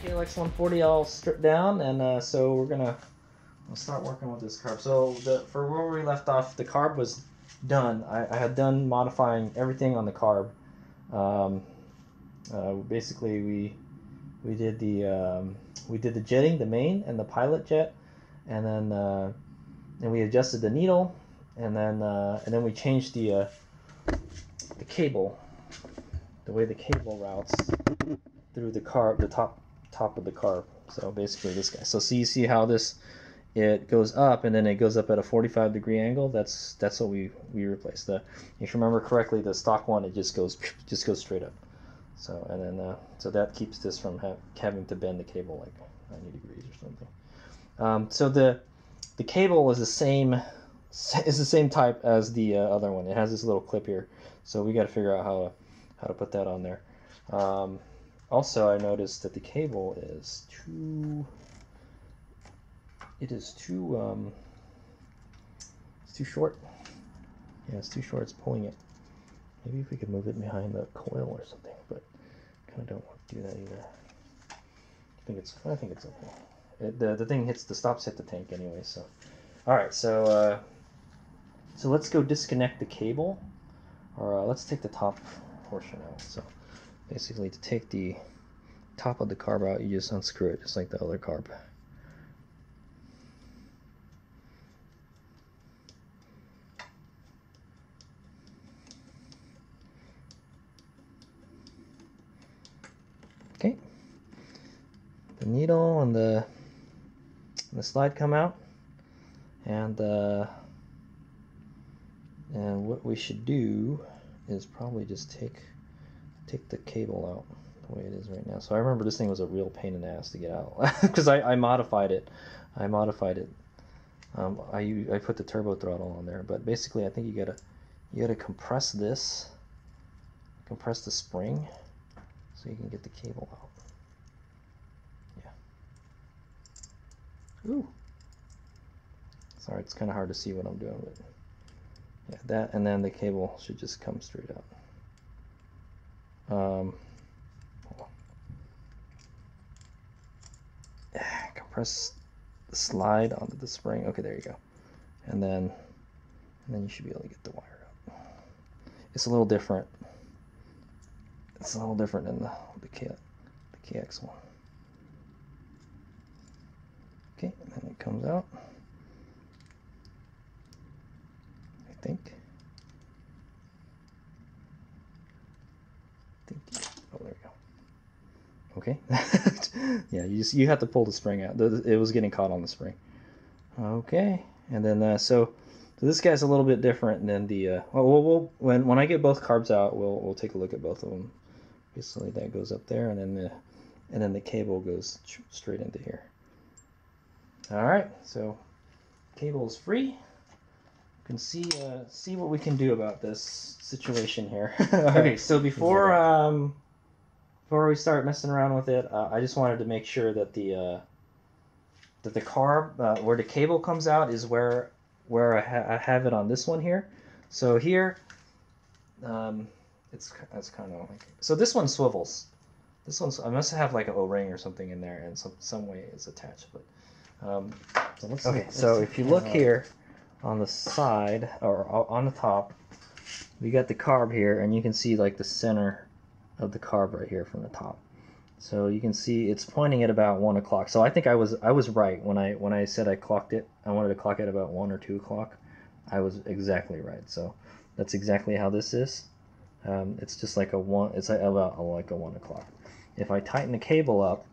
KLX140 all stripped down, and so we'll start working with this carb. So for where we left off, the carb was done. I had done modifying everything on the carb. Basically, we did the jetting, the main, and the pilot jet, and then we adjusted the needle, and then we changed the cable, the way the cable routes through the carb, the top of the carb. So basically this guy. So you see how it goes up, and then it goes up at a 45-degree angle. That's what we replaced. If you remember correctly, the stock one, it just goes straight up. So so that keeps this from having to bend the cable like 90 degrees or something. So the cable is the same type as the other one. It has this little clip here, so we got to figure out how to put that on there. Also, I noticed that the cable is too short. Yeah, it's too short. It's pulling it. Maybe if we could move it behind the coil or something, but kind of don't want to do that either. I think it's okay. The thing stops hit the tank anyway. So, all right. So let's go disconnect the cable, or let's take the top portion out. So basically, to take the top of the carb out, you just unscrew it, just like the other carb. Okay, the needle and the slide come out, and what we should do is probably just take the cable out the way it is right now. So I remember this thing was a real pain in the ass to get out because I modified it. I put the turbo throttle on there, but basically I think you gotta compress the spring, so you can get the cable out. Yeah. Ooh. Sorry, it's kind of hard to see what I'm doing, but yeah, that, and then the cable should just come straight out. Compress the slide onto the spring. Okay, there you go. And then you should be able to get the wire out. It's a little different. It's a little different than the KX one. Okay, and then it comes out, I think. Oh, there we go. Okay. Yeah, you have to pull the spring out. It was getting caught on the spring. Okay, and then so this guy's a little bit different than the. When I get both carbs out, we'll take a look at both of them. Basically, that goes up there, and then the cable goes straight into here. All right, so cable is free. You can see what we can do about this situation here. Okay, so before we start messing around with it, I just wanted to make sure that the carb, where the cable comes out, is where I have it on this one here. So here, it's kind of like, so this one swivels. This one's, I must have like an O-ring or something in there, and some way it's attached. But so if you look here on the side or on the top, we got the carb here, and you can see like the center of the carb right here from the top. So you can see it's pointing at about 1 o'clock. So I think I was right when I said I clocked it. I wanted to clock it about 1 or 2 o'clock. I was exactly right. So that's exactly how this is. It's just like a 1. It's like about like a 1 o'clock. If I tighten the cable up,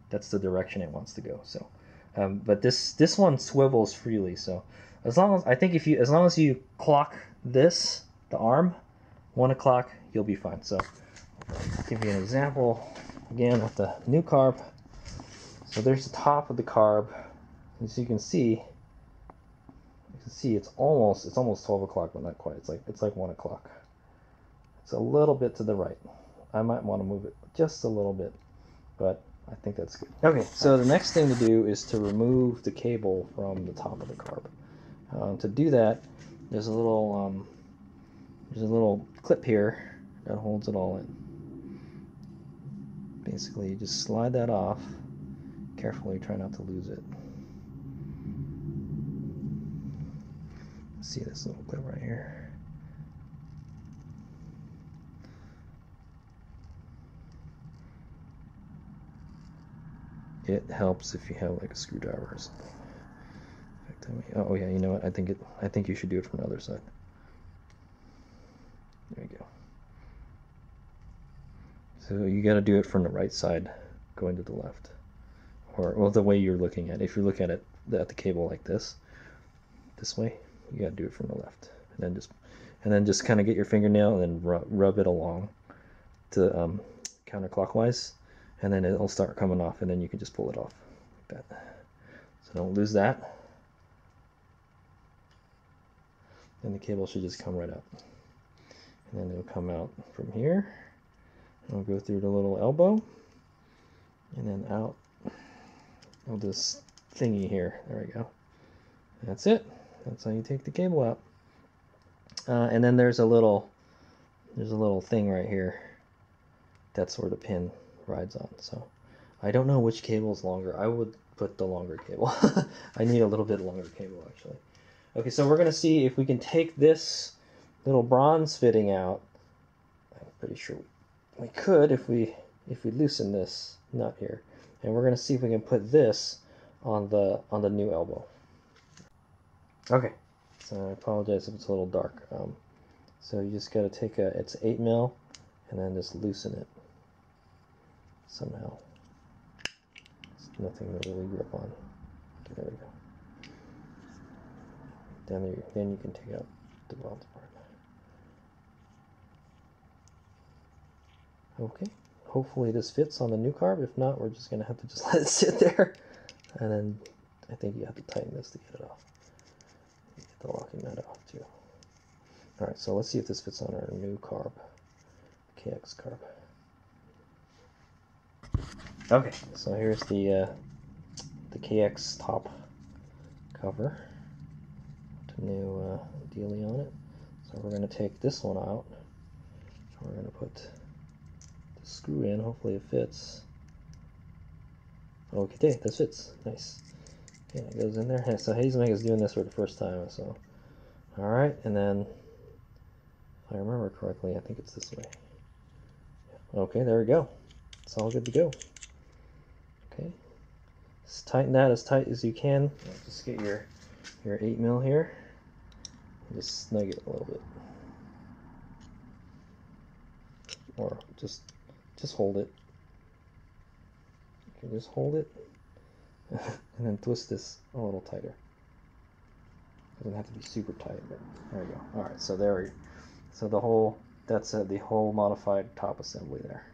that's the direction it wants to go. So, but this one swivels freely. So as long as you clock this, the arm, 1 o'clock, you'll be fine. So I'll give you an example again with the new carb. So there's the top of the carb. As you can see it's almost 12 o'clock, but not quite. It's like 1 o'clock. It's a little bit to the right. I might want to move it just a little bit, but I think that's good. Okay, so the next thing to do is to remove the cable from the top of the carb. To do that, there's a little clip here that holds it all in. basically you just slide that off. Carefully, try not to lose it. See this little clip right here. It helps if you have like a screwdriver or something. Oh yeah, you know what? I think you should do it from the other side. There you go. So you got to do it from the right side, going to the left, or well, the way you're looking at it. If you're looking at the cable like this way, you got to do it from the left, and then just kind of get your fingernail and then rub it along to counterclockwise, and then it'll start coming off, and then you can just pull it off like that. So don't lose that. And the cable should just come right out, and then it'll come out from here. It'll go through the little elbow, and then out of this thingy here. There we go. That's it. That's how you take the cable out. And then there's a little thing right here. That's where the pin rides on. So I don't know which cable is longer. I would put the longer cable. I need a little bit longer cable actually. Okay, so we're gonna see if we can take this little bronze fitting out. I'm pretty sure we could if we loosen this nut here, and we're gonna see if we can put this on the new elbow. Okay, so I apologize if it's a little dark. So you just gotta take it's 8 mil, and then just loosen it somehow. There's nothing to really grip on. Okay, there we go. Then you can take out the bronze part. Okay, hopefully this fits on the new carb. If not, we're just gonna have to just let it sit there, and then I think you have to tighten this to get it off. Get the locking nut off too. All right, so let's see if this fits on our new carb, KX carb. Okay, so here's the KX top cover. The new dealie on it. So we're gonna take this one out. We're gonna put the screw in. Hopefully it fits. Okay, this fits. Nice. Okay, it goes in there. So Hazelmeg is doing this for the first time. So, all right, and then if I remember correctly, I think it's this way. Okay, there we go. It's all good to go. Okay, just tighten that as tight as you can. Just get your 8 mil here. Just snug it a little bit, or just hold it. You can just hold it, and then twist this a little tighter. Doesn't have to be super tight, but there we go. All right, so so that's the whole modified top assembly there.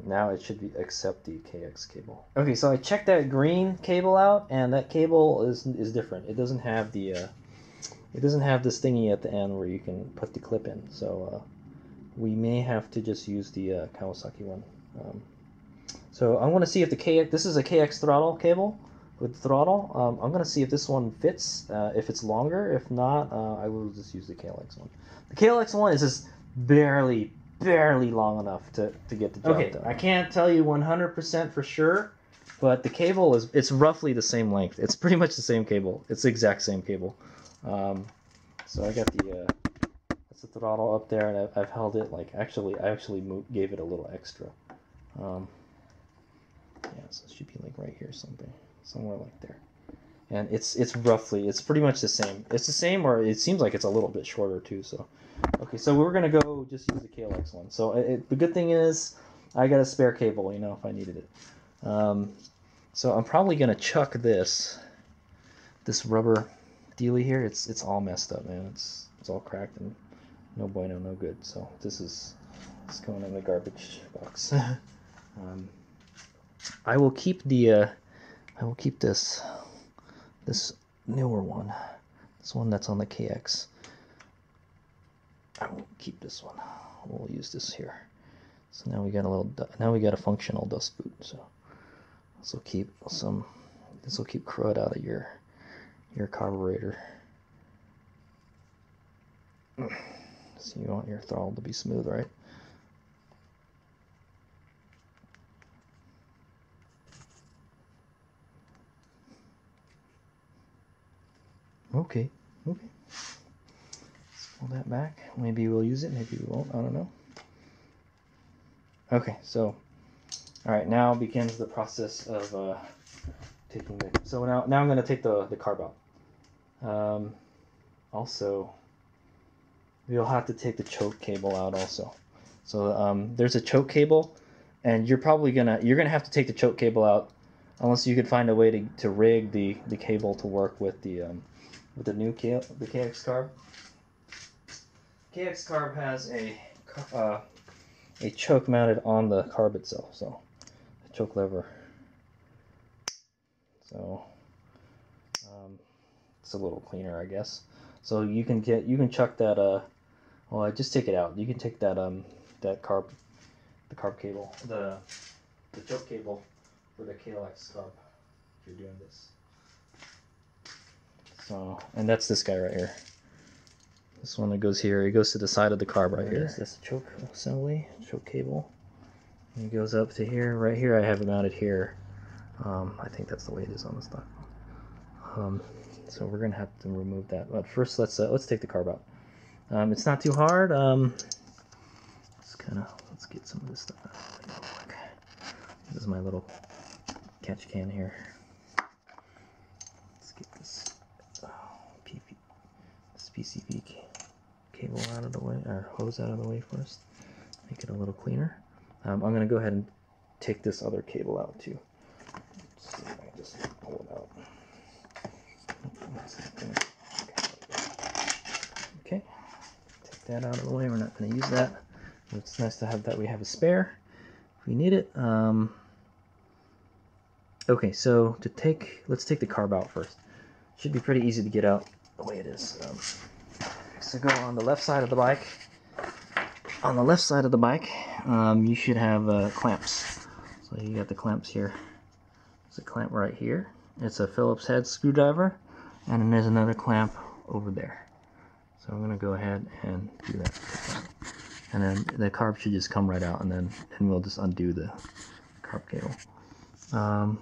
Now it should be accept the KX cable. Okay, so I checked that green cable out, and that cable is different. It doesn't have this thingy at the end where you can put the clip in. So we may have to just use the Kawasaki one. So I want to see if the KX. This is a KX throttle cable with throttle. I'm going to see if this one fits. If it's longer. If not, I will just use the KLX one. The KLX one is just barely long enough to get the job done. I can't tell you 100% for sure, but the cable it's roughly the same length. It's pretty much the same cable. It's the exact same cable. So I got that's the throttle up there, and I've held it like I actually gave it a little extra. Yeah, so it should be like right here, somewhere like there. And it's pretty much the same. It's the same, or it seems like it's a little bit shorter too. So, okay, so we're gonna go just use the KLX one. So the good thing is I got a spare cable, if I needed it. So I'm probably gonna chuck this rubber dealie here. It's all messed up, man. It's all cracked and no bueno, no good. So it's going in the garbage box. I will keep this newer one, this one that's on the KX. I will keep this one. We'll use this here. So now we got a functional dust boot. So this will keep crud out of your carburetor. So you want your throttle to be smooth, right? Okay. Okay. Let's pull that back. Maybe we'll use it. Maybe we won't. I don't know. Okay. So, all right. Now begins the process of taking the. So now I'm going to take the carb out. Also, we'll have to take the choke cable out also. So there's a choke cable, and you're gonna have to take the choke cable out, unless you could find a way to rig the cable to work with the new KX Carb. KX Carb has a choke mounted on the carb itself, so a choke lever. So it's a little cleaner, I guess. So you can chuck that well, just take it out. You can take that that carb cable, the choke cable for the KLX Carb if you're doing this. So, and that's this guy right here. This one that goes here, it goes to the side of the carb right here. That's the choke assembly, choke cable. And it goes up to here. Right here I have it mounted here. I think that's the way it is on the stock. So we're gonna have to remove that. But first let's take the carb out. It's not too hard. Let's get some of this stuff out. This is my little catch can here. Let's get this PCV cable out of the way, or hose out of the way first. Make it a little cleaner. I'm going to go ahead and take this other cable out too. Let's see if I can just pull it out. Okay, take that out of the way. We're not going to use that. It's nice to have that. We have a spare if we need it. Okay, so let's take the carb out first. Should be pretty easy to get out the way it is. So go on the left side of the bike. On the left side of the bike, you should have clamps. So you got the clamps here. There's a clamp right here. It's a Phillips head screwdriver, and then there's another clamp over there. So I'm gonna go ahead and do that. And then the carb should just come right out, and then we'll just undo the carb cable. Yeah,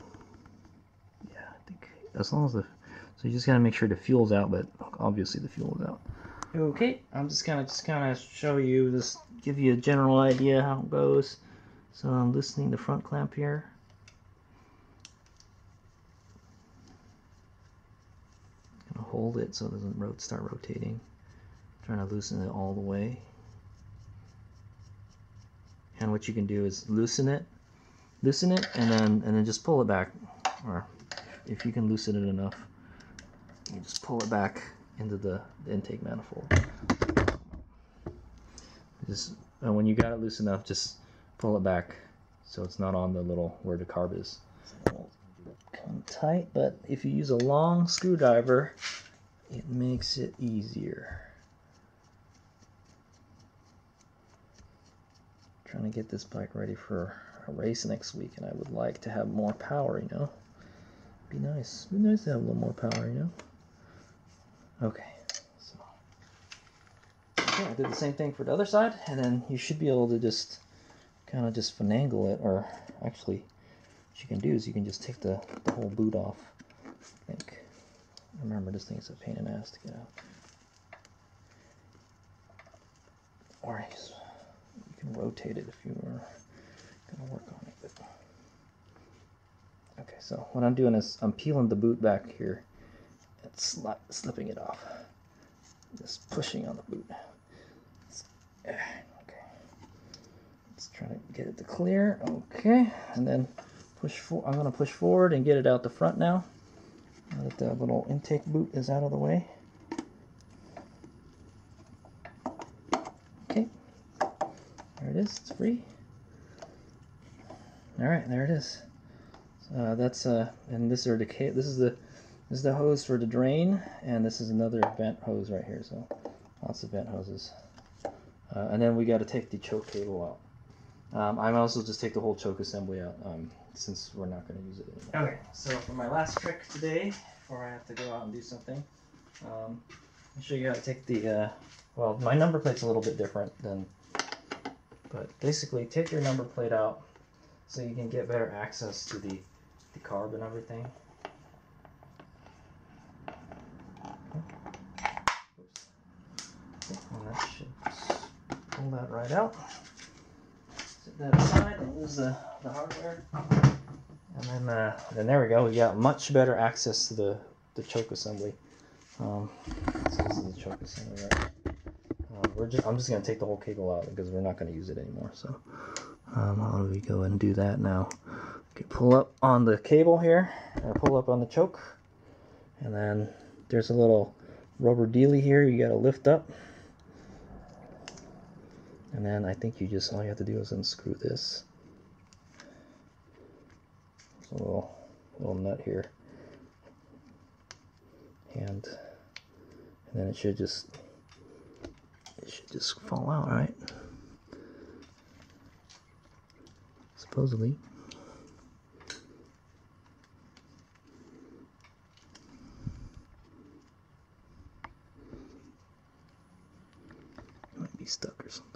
I think as long as so you just gotta make sure the fuel's out, but obviously the fuel is out. Okay, I'm just gonna show you, just give you a general idea how it goes. So I'm loosening the front clamp here. Gonna hold it so it doesn't start rotating. Trying to loosen it all the way. And what you can do is loosen it, and then just pull it back. Or if you can loosen it enough, you just pull it back into the intake manifold. And when you got it loose enough, just pull it back so it's not on the little where the carb is. Kind of tight, but if you use a long screwdriver, it makes it easier. Trying to get this bike ready for a race next week, and I would like to have more power, you know. Be nice to have a little more power, you know. Okay, so I did the same thing for the other side, and then you should be able to just kind of just finagle it, or actually what you can do is you can just take the whole boot off, I think. Remember, this thing is a pain in the ass to get out. Or you can rotate it if you were going to work on it. But okay, so what I'm doing is I'm peeling the boot back here and slipping it off. Just pushing on the boot. Okay. Let's try to get it to clear. Okay, and then I'm going to push forward and get it out the front now. Now that the little intake boot is out of the way. Okay. There it is. It's free. All right, there it is. That's and this is the hose for the drain, and this is another vent hose right here. So lots of vent hoses. And then we got to take the choke cable out. I also just take the whole choke assembly out since we're not going to use it anymore. Okay, so for my last trick today, before I have to go out and do something, I'll show you how to take the. Well, my number plate's a little bit different than. But basically, take your number plate out so you can get better access to the carb and everything. Okay. And that should just pull that right out. Set that aside and use the hardware. And then there we go. We got much better access to the choke assembly. So this is the choke assembly, right? I'm just going to take the whole cable out because we're not going to use it anymore. So how do we go and do that now? Okay, pull up on the cable here, pull up on the choke, and then there's a little rubber dealy here you got to lift up. And then I think all you have to do is unscrew this. There's a little nut here. And then it should just fall out, right? Supposedly. It might be stuck or something.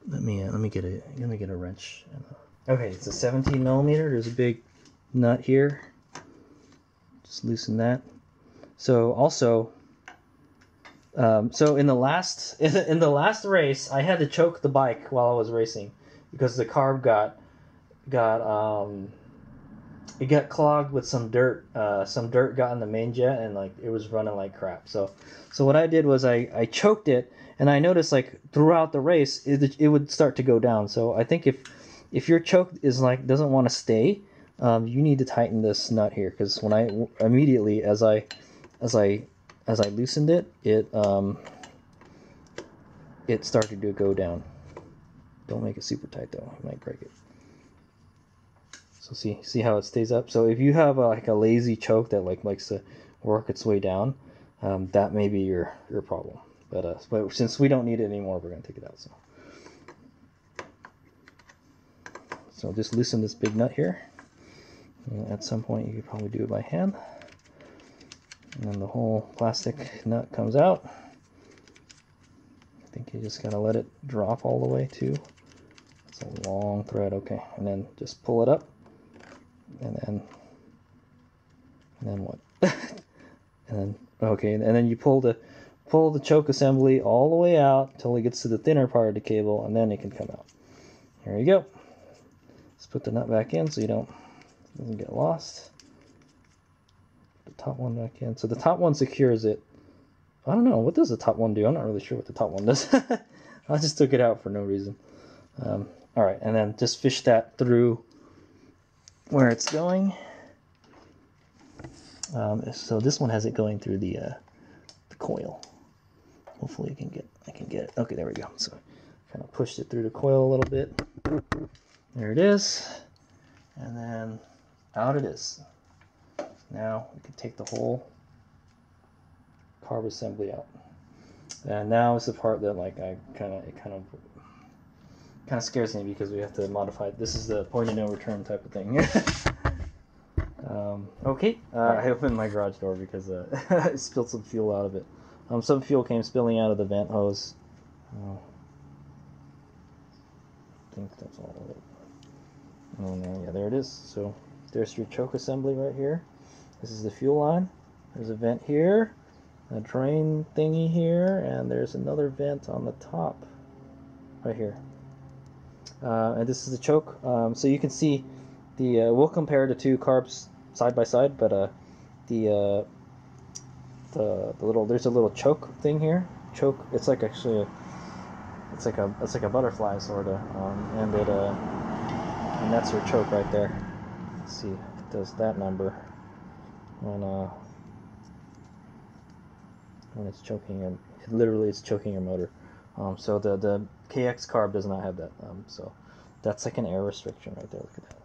Let me get a wrench. Okay, it's a 17 millimeter. There's a big nut here. Just loosen that. So also, so in the last race, I had to choke the bike while I was racing because the carb got clogged with some dirt. Some dirt got in the main jet and like it was running like crap. So what I did was I choked it, and I noticed like throughout the race it would start to go down. So I think if your choke is like doesn't want to stay, you need to tighten this nut here, because when I immediately as I loosened it, it started to go down. Don't make it super tight though, you might break it. So see how it stays up. So if you have like a lazy choke that like likes to work its way down, that may be your problem. But since we don't need it anymore, we're gonna take it out. So just loosen this big nut here. And at some point you could probably do it by hand. And then the whole plastic nut comes out. I think you just gotta let it drop all the way too. It's a long thread, okay. And then just pull it up. And then what? And then okay, and then you pull the choke assembly all the way out until it gets to the thinner part of the cable, and then it can come out. There you go. Let's put the nut back in so doesn't get lost. Put the top one back in. So the top one secures it. I don't know, what does the top one do? I'm not really sure what the top one does. I just took it out for no reason. All right, and then just fish that through where it's going. So this one has it going through the coil. Hopefully I can get it. Okay, there we go. So kind of pushed it through the coil a little bit. There it is. And then out it is. Now we can take the whole carb assembly out. And now is the part that like it kind of scares me, because we have to modify it. This is the point of no return type of thing. Okay, I opened my garage door because I spilled some fuel out of it. Some fuel came spilling out of the vent hose. I think that's all of it. And yeah, there it is. So there's your choke assembly right here. This is the fuel line. There's a vent here, a drain thingy here, and there's another vent on the top right here. And this is the choke. So you can see we'll compare the two carbs side by side, but there's a little choke thing here. Choke. It's like actually it's like a butterfly sort of, and that's your choke right there. Let's see, it does that number when it's choking your, literally it's choking your motor. So the KX carb does not have that. So that's like an air restriction right there. Look at that.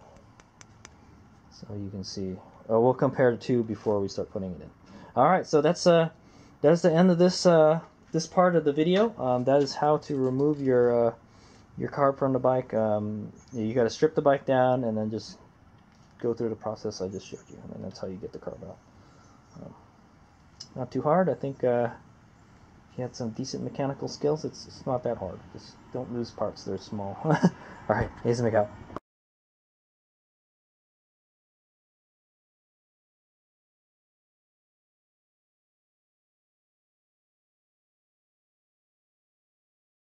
So you can see. We'll compare the two before we start putting it in. All right. So that's the end of this this part of the video. That is how to remove your carb from the bike. You got to strip the bike down and then just go through the process I just showed you, and that's how you get the carb out. Not too hard. I think if you had some decent mechanical skills, it's not that hard. Just don't lose parts. They're small. All right, here's the make out.